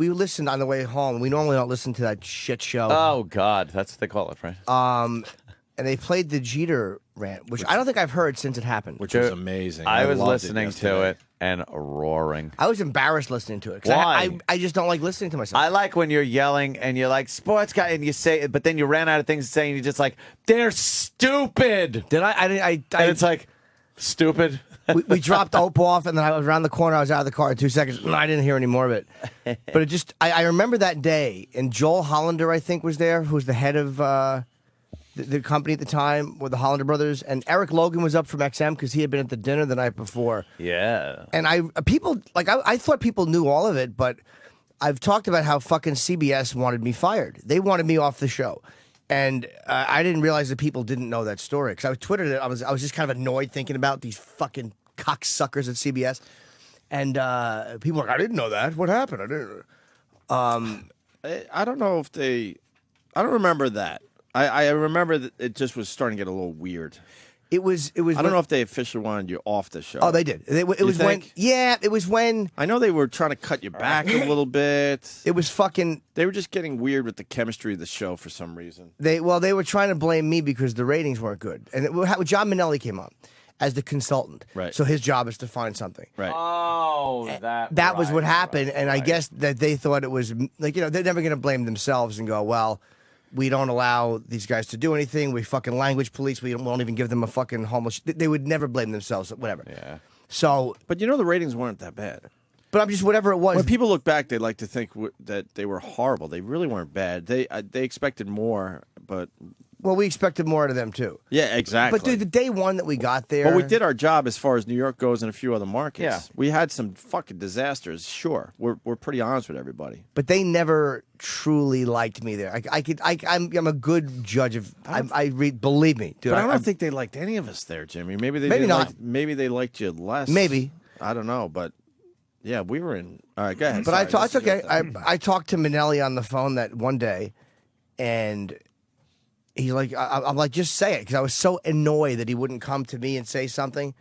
we listened on the way home. We normally don't listen to that shit show. Oh God, that's what they call it, right? And they played the Jeter rant, which I don't think I've heard since it happened. Which was amazing. I was loved listening to it and roaring. I was embarrassed listening to it. Why? I just don't like listening to myself. I like when you're yelling and you're like, sports guy, and you say it, but then you ran out of things to say, and you're just like, they're stupid. Did I? And it's like, stupid. we dropped Opie off, and then I was around the corner. I was out of the car in 2 seconds. And I didn't hear any more of it. But it just, I remember that day, and Joel Hollander, I think, was there, who was the head of the company at the time with the Hollander brothers, and Eric Logan was up from XM because he had been at the dinner the night before. Yeah. And I thought people knew all of it, but I've talked about how fucking CBS wanted me fired. They wanted me off the show. And I didn't realize that people didn't know that story because I twittered it. I was just kind of annoyed thinking about these fucking cocksuckers at CBS. And people were like, I didn't know that. What happened? I didn't. I don't know if they. I don't remember that. I remember that it just was starting to get a little weird. It was. I don't know if they officially wanted you off the show. Oh, they did. It was when. Yeah, it was when. I know they were trying to cut you back a little bit. It was fucking. They were just getting weird with the chemistry of the show for some reason. They were trying to blame me because the ratings weren't good, and John Minnelli came on as the consultant. Right. So his job is to find something. Right. Oh, that was what happened, and I guess that they thought it was like they're never going to blame themselves and go, well, we don't allow these guys to do anything. We fucking language police. We won't even give them a fucking homeless. They would never blame themselves. Whatever. Yeah. So, but the ratings weren't that bad. But I'm just whatever it was. When people look back, they like to think that they were horrible. They really weren't bad. They expected more, but. Well, we expected more out of them, too. Yeah, exactly. But, dude, the day one that we got there... But we did our job as far as New York goes and a few other markets. Yeah. We had some fucking disasters, sure. We're pretty honest with everybody. But they never truly liked me there. I'm a good judge of... believe me, dude. But I don't think they liked any of us there, Jimmy. Maybe not. Maybe they liked you less. Maybe. I don't know, but... Yeah, we were in... All right, go ahead. But it's okay. I talked to Minnelli on the phone that one day, and... He's like, I'm like, just say it, because I was so annoyed that he wouldn't come to me and say something.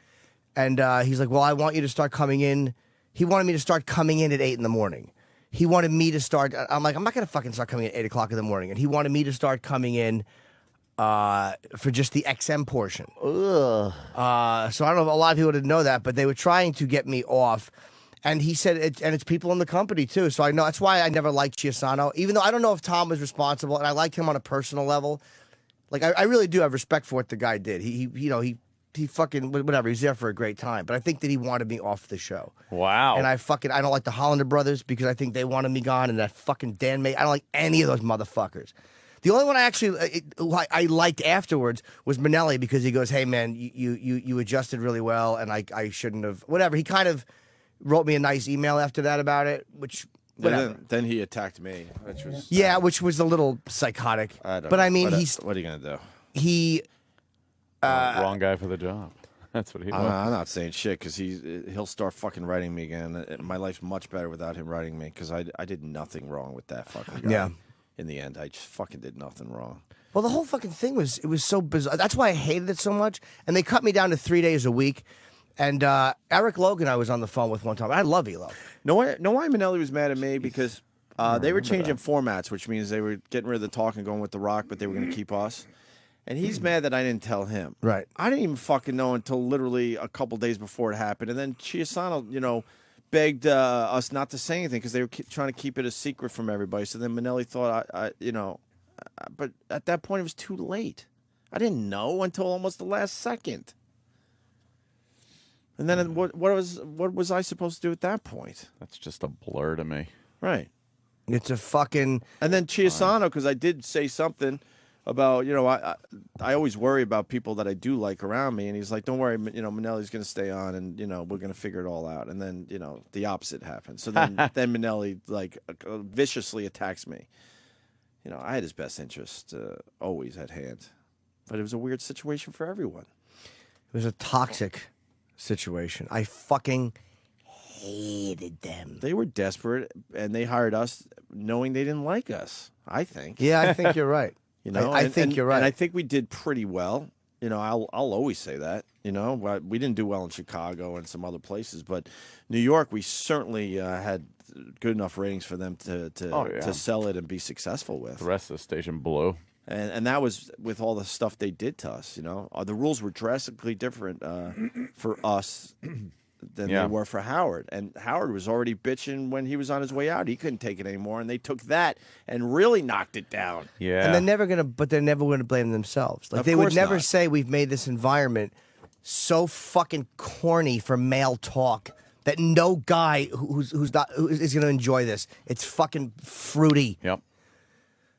And he's like, well, I want you to start coming in. He wanted me to start coming in at 8 in the morning. He wanted me to start. I'm like, I'm not going to fucking start coming in at 8 o'clock in the morning. And he wanted me to start coming in for just the XM portion. Ugh. So I don't know if a lot of people didn't know that, but they were trying to get me off. And he said, it's people in the company, too. So I know that's why I never liked Chiasano, even though I don't know if Tom was responsible, and I liked him on a personal level. Like, I really do have respect for what the guy did. He fucking, whatever, he was there for a great time. But I think that he wanted me off the show. Wow. And I don't like the Hollander brothers because I think they wanted me gone. And that fucking Dan May, I don't like any of those motherfuckers. The only one I actually, I liked afterwards was Minnelli because he goes, hey, man, you adjusted really well. And I shouldn't have, whatever. He kind of wrote me a nice email after that about it, which... Then he attacked me, which was which was a little psychotic. But I mean, what are you gonna do? He wrong guy for the job. That's what he does. I'm not saying shit because he'll start fucking writing me again. My life's much better without him writing me because I did nothing wrong with that fucking guy. Yeah. In the end, I just fucking did nothing wrong. Well, the whole fucking thing was so bizarre. That's why I hated it so much. And they cut me down to 3 days a week. And Eric Logan, I was on the phone with one time. I love Elo. Know why Minnelli was mad at me? Because they were changing formats, which means they were getting rid of the talk and going with the rock, but they were going to keep us. And he's mad that I didn't tell him. Right. I didn't even fucking know until literally a couple days before it happened. And then Chiasano, begged us not to say anything because they were trying to keep it a secret from everybody. So then Minnelli thought, but at that point it was too late. I didn't know until almost the last second. And then what was I supposed to do at that point? That's just a blur to me. Right. It's a fucking... And then Chiasano, because I did say something about, I always worry about people that I do like around me. And he's like, don't worry, Minnelli's going to stay on and, we're going to figure it all out. And then, the opposite happened. So then, Minnelli, viciously attacks me. I had his best interest always at hand. But it was a weird situation for everyone. It was a toxic situation. I fucking hated them. They were desperate, and they hired us knowing they didn't like us, I think. Yeah, I think you're right. I think you're right. And I think we did pretty well. You know, I'll always say that. You know, we didn't do well in Chicago and some other places, but New York, we certainly had good enough ratings for them to sell it and be successful with. The rest of the station blew. And that was with all the stuff they did to us. You know, the rules were drastically different for us than they were for Howard. And Howard was already bitching when he was on his way out. He couldn't take it anymore, and they took that and really knocked it down. Yeah. And they're never gonna blame themselves. Like Of they would course never not. say we've made this environment so fucking corny for male talk that no guy who is gonna enjoy this. It's fucking fruity. Yep.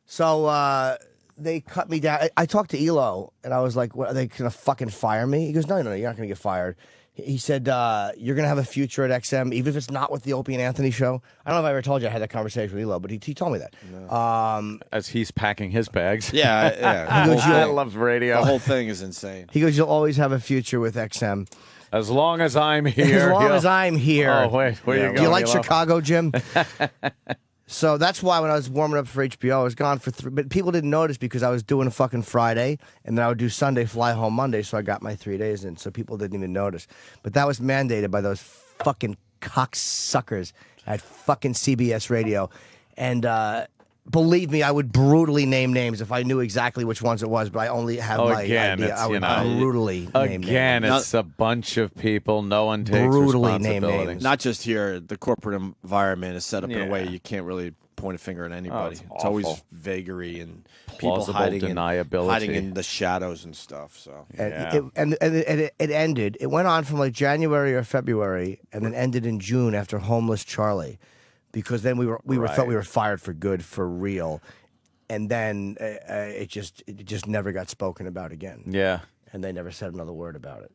So they cut me down. I talked to Elo, and I was like, "What, are they gonna fucking fire me?" He goes, "No, you're not gonna get fired." He said, "You're gonna have a future at XM, even if it's not with the Opie and Anthony show." I don't know if I ever told you I had that conversation with Elo, but he told me that. No. As he's packing his bags. Yeah. He goes, I love radio. The whole thing is insane. He goes, "You'll always have a future with XM As long as I'm here. as long he'll- as I'm here." Oh, wait. Where you Do going? you like Elo? Chicago, Jim? So that's why when I was warming up for HBO, I was gone for 3. But people didn't notice because I was doing a fucking Friday, and then I would do Sunday, fly home Monday, so I got my 3 days in. So people didn't even notice. But that was mandated by those fucking cocksuckers at fucking CBS Radio. And believe me, I would brutally name names if I knew exactly which ones it was, but I only have my again, idea. it's, I would you know, brutally name Again, names. it's a bunch of people. No one takes Brutally named responsibility. names. Not just here, the corporate environment is set up in a way Yeah. you can't really point a finger at anybody. it's It's always awful. vagary and people Plausible hiding deniability. in the shadows and stuff. So And it ended. It went on from like January or February, and then ended in June after Homeless Charlie, because then we thought we were fired for good, for real, and then it just never got spoken about again. Yeah. And they never said another word about it.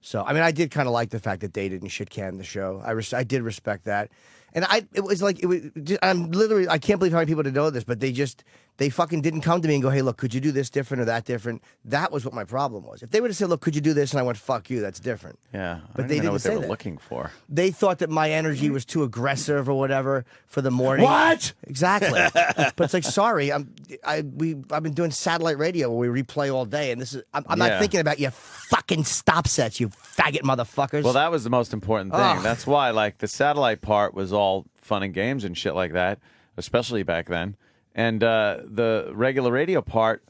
So I mean, I did kind of like the fact that they didn't shit can the show. I did respect that, and it was I can't believe how many people didn't know this, but they fucking didn't come to me and go, "Hey, look, could you do this different or that different?" That was what my problem was. If they would have said, "Look, could you do this?" and I went, "Fuck you," that's different. Yeah. But I they don't even know didn't what say they were that. looking for. They thought that my energy was too aggressive or whatever for the morning. What? Exactly. But it's like, sorry, I've been doing satellite radio where we replay all day, and I'm not Yeah. thinking about your fucking stop sets, you faggot motherfuckers. Well, that was the most important thing. Ugh. That's why, like, the satellite part was all fun and games and shit like that, especially back then. And the regular radio part,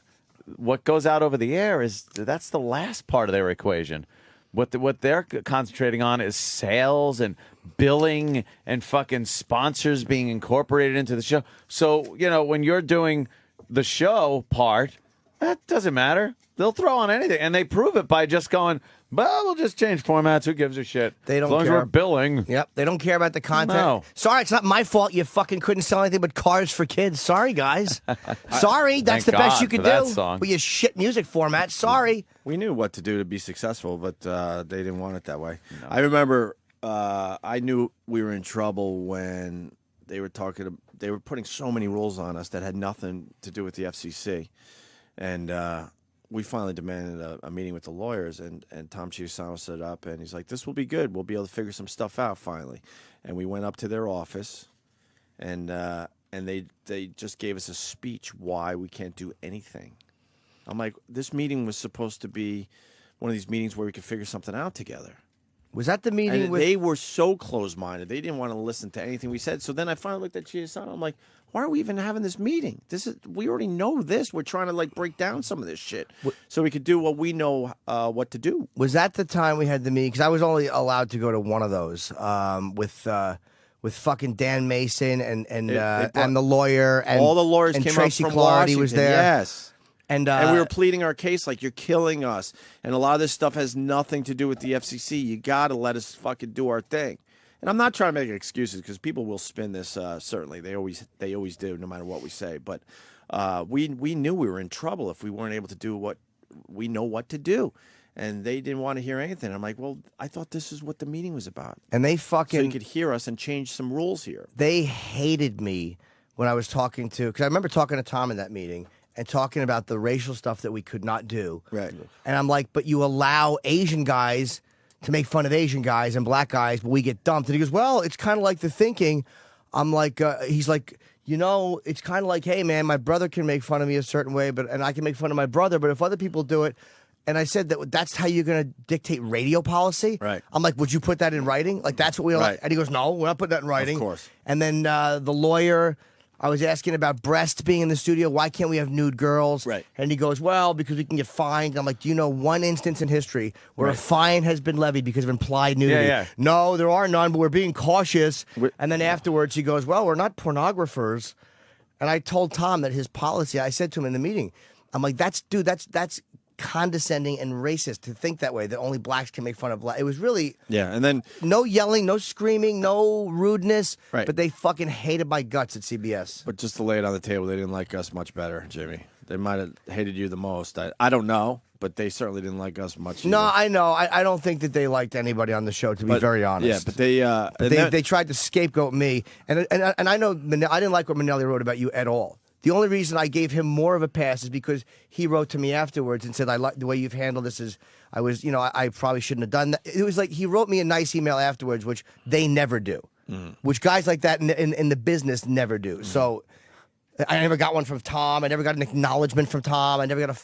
what goes out over the air that's the last part of their equation. What they're concentrating on is sales and billing and fucking sponsors being incorporated into the show. So, you know, when you're doing the show part, that doesn't matter. They'll throw on anything. And they prove it by just going, well, we'll just change formats. Who gives a shit? They don't as long care. as we're billing. Yep, they don't care about the content. No. Sorry, it's not my fault you fucking couldn't sell anything but cars for kids. Sorry, guys. Sorry, that's Thank the best God you could for that do song. with your shit music format. Sorry. we knew what to do to be successful, but they didn't want it that way. I remember I knew we were in trouble when they were putting so many rules on us that had nothing to do with the FCC, and we finally demanded a meeting with the lawyers, and Tom Chiusano set up, and he's like, "This will be good. We'll be able to figure some stuff out finally." And we went up to their office, and they just gave us a speech why we can't do anything. I'm like, this meeting was supposed to be one of these meetings where we could figure something out together. Was that the meeting And with... they were so closed-minded. They didn't want to listen to anything we said. So then I finally looked at Chiusano. I'm like, why are we even having this meeting? We already know this. We're trying to like break down some of this shit so we could do what we know what to do. Was that the time we had the meeting? Because I was only allowed to go to one of those with fucking Dan Mason and the lawyer. And all the lawyers and came Tracy up from Clardy Washington. was there. Yes. And we were pleading our case like, you're killing us. And a lot of this stuff has nothing to do with the FCC. You got to let us fucking do our thing. And I'm not trying to make excuses because people will spin this, certainly. They always do, no matter what we say. But we knew we were in trouble if we weren't able to do what we know what to do. And they didn't want to hear anything. I'm like, well, I thought this is what the meeting was about. And they So fucking... you could hear us and change some rules here. They hated me when I was talking to... Because I remember talking to Tom in that meeting and talking about the racial stuff that we could not do. Right. And I'm like, but you allow Asian guys to make fun of Asian guys and black guys, but we get dumped. And he goes, well, it's kind of like the thinking. I'm like, he's like, you know, it's kind of like, hey, man, my brother can make fun of me a certain way, and I can make fun of my brother, but if other people do it, And I said that's how you're going to dictate radio policy. Right. I'm like, would you put that in writing? Like that's what we Right. And he goes, no, we're not putting that in writing. Of course. And then the lawyer, I was asking about breasts being in the studio. Why can't we have nude girls? Right. And he goes, well, because we can get fined. I'm like, do you know one instance in history where a fine has been levied because of implied nudity? Yeah. No, there are none, but we're being cautious. And then afterwards he goes, well, we're not pornographers. And I told Tom that his policy, I said to him in the meeting, I'm like, that's condescending and racist to think that way, that only blacks can make fun of black. It was really And then no yelling, no screaming, no rudeness, Right. but they fucking hated my guts at CBS. But just to lay it on the table, they didn't like us much better, Jimmy. They might have hated you the most. I don't know, but they certainly didn't like us much. No, either. I know. I don't think that they liked anybody on the show, to be very honest. Yeah, but they tried to scapegoat me, and I know I didn't like what Minnelli wrote about you at all. The only reason I gave him more of a pass is because he wrote to me afterwards and said, I like the way you've handled this. I probably shouldn't have done that. It was like he wrote me a nice email afterwards, which they never do, which guys like that in the business never do. So I never got one from Tom. I never got an acknowledgement from Tom. I never got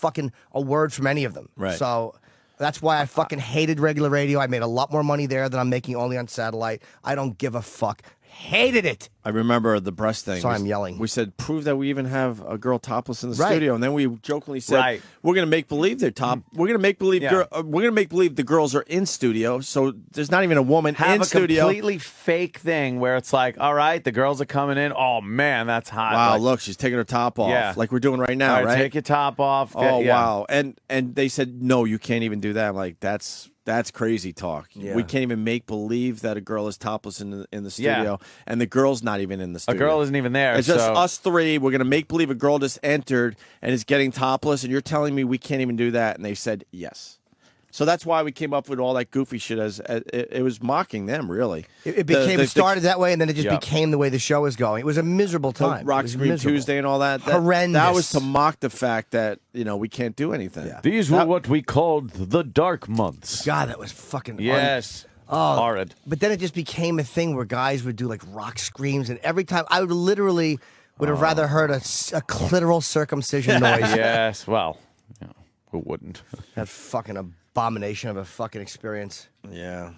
a word from any of them. Right. So that's why I fucking hated regular radio. I made a lot more money there than I'm making only on satellite. I don't give a fuck. Hated it. I remember the breast thing. Sorry, I'm yelling. We said, prove that we even have a girl topless in the Right. studio, and then we jokingly said, Right. we're going to make believe they're top. We're going to make believe. Yeah. We're going to make believe the girls are in studio. So there's not even a woman Have in a studio. completely fake thing where it's like, all right, the girls are coming in. Oh man, that's hot. Wow, Like, look, she's taking her top off, Yeah. like we're doing right now, all right, right? take your top off. Oh Yeah. wow! And they said no, you can't even do that. I'm like, that's crazy talk. Yeah. We can't even make believe that a girl is topless in the studio, and the girl's not even in the A studio. girl isn't even there. It's just so- us three. We're gonna make believe a girl just entered and is getting topless, and you're telling me we can't even do that? And they said yes. So that's why we came up with all that goofy shit. As it was mocking them, really. It became it started that way, and then it just Yep. became the way the show was going. It was a miserable time. Rock It was Scream miserable. Tuesday and all that. Horrendous. That was to mock the fact that we can't do anything. Yeah. These were what we called the dark months. God, that was fucking Yes. Oh, Horrid. But then it just became a thing where guys would do like rock screams, and every time I would literally would have rather heard a clitoral circumcision noise. Yes. Well, who wouldn't? That fucking abomination of a fucking experience. Yeah.